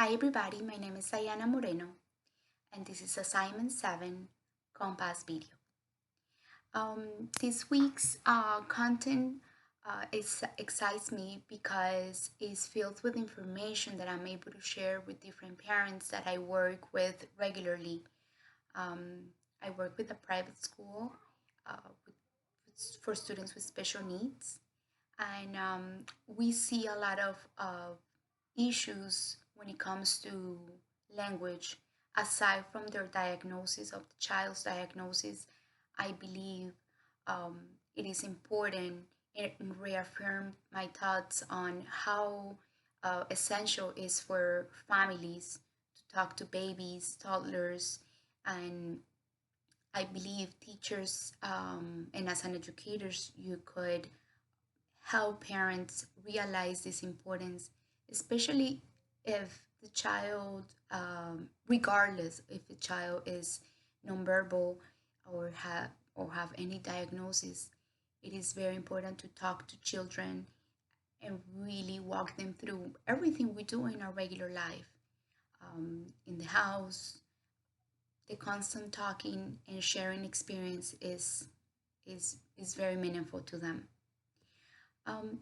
Hi everybody, my name is Diana Moreno and this is assignment 7 Compass video. This week's content excites me because it's filled with information that I'm able to share with different parents that I work with regularly. I work with a private school uh, for students with special needs, and we see a lot of issues when it comes to language. Aside from their diagnosis of the child's diagnosis, I believe um, it is important and reaffirm my thoughts on how essential is for families to talk to babies, toddlers, and I believe teachers and as an educators, you could help parents realize this importance, especially if the child, regardless if the child is nonverbal or have any diagnosis, it is very important to talk to children and really walk them through everything we do in our regular life, in the house. The constant talking and sharing experience is very meaningful to them.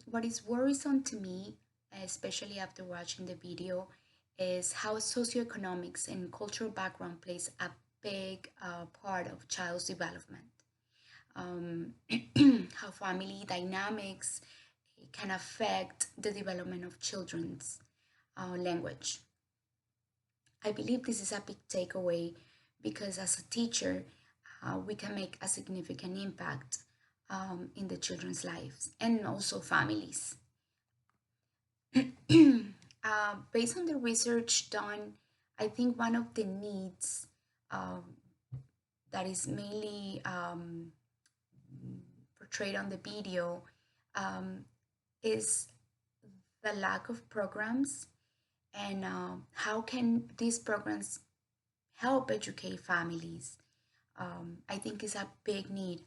What is worrisome to me, especially after watching the video, is how socioeconomics and cultural background plays a big part of child's development. Um, how family dynamics can affect the development of children's language. I believe this is a big takeaway because as a teacher, we can make a significant impact in the children's lives and also families. Based on the research done, I think one of the needs um, that is mainly portrayed on the video um, is the lack of programs and how can these programs help educate families. I think is a big need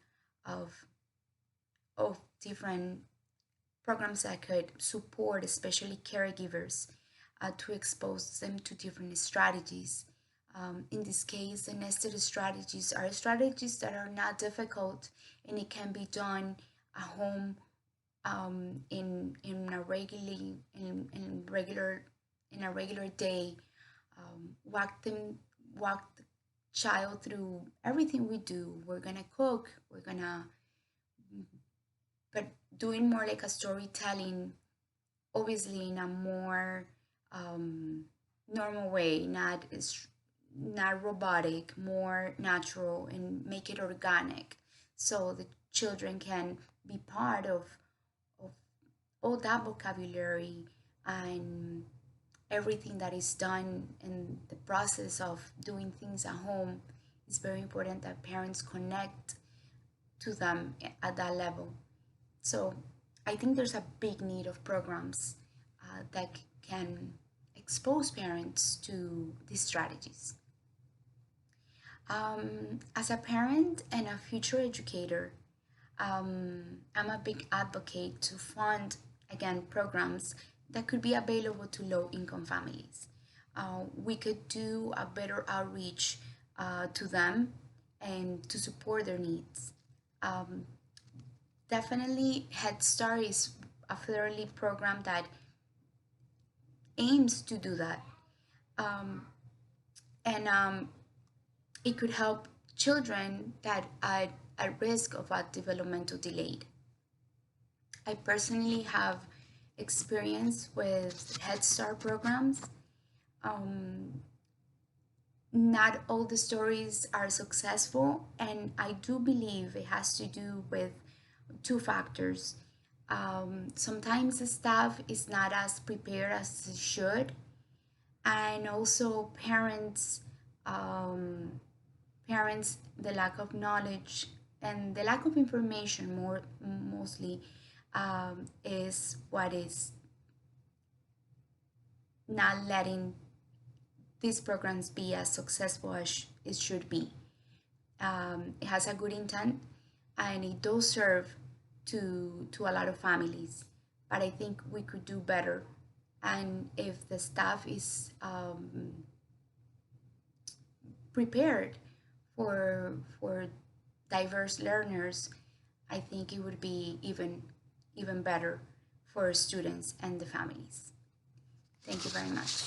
of different programs that could support, especially caregivers, to expose them to different strategies. In this case, the nested strategies are strategies that are not difficult and it can be done at home in a regular day. Walk the child through everything we do. We're gonna cook. We're gonna but doing more like a storytelling, obviously in a more um, normal way, not robotic, more natural, and make it organic, so the children can be part of all that vocabulary and everything that is done in the process of doing things at home. It's very important that parents connect to them at that level. So I think there's a big need of programs that can expose parents to these strategies. As a parent and a future educator, I'm a big advocate to fund, again, programs that could be available to low income families. We could do a better outreach to them and to support their needs. Um, Definitely, Head Start is a federally program that aims to do that. Um, and it could help children that are at risk of a developmental delay. I personally have experience with Head Start programs. Um, Not all the stories are successful, and I do believe it has to do with two factors. Sometimes the staff is not as prepared as it should, and also um, parents, the lack of knowledge and the lack of information, mostly, is what is not letting these programs be as successful as it should be. It has a good intent and it does serve to a lot of families, but I think we could do better. And if the staff is prepared for diverse learners, I think it would be even better for students and the families. Thank you very much.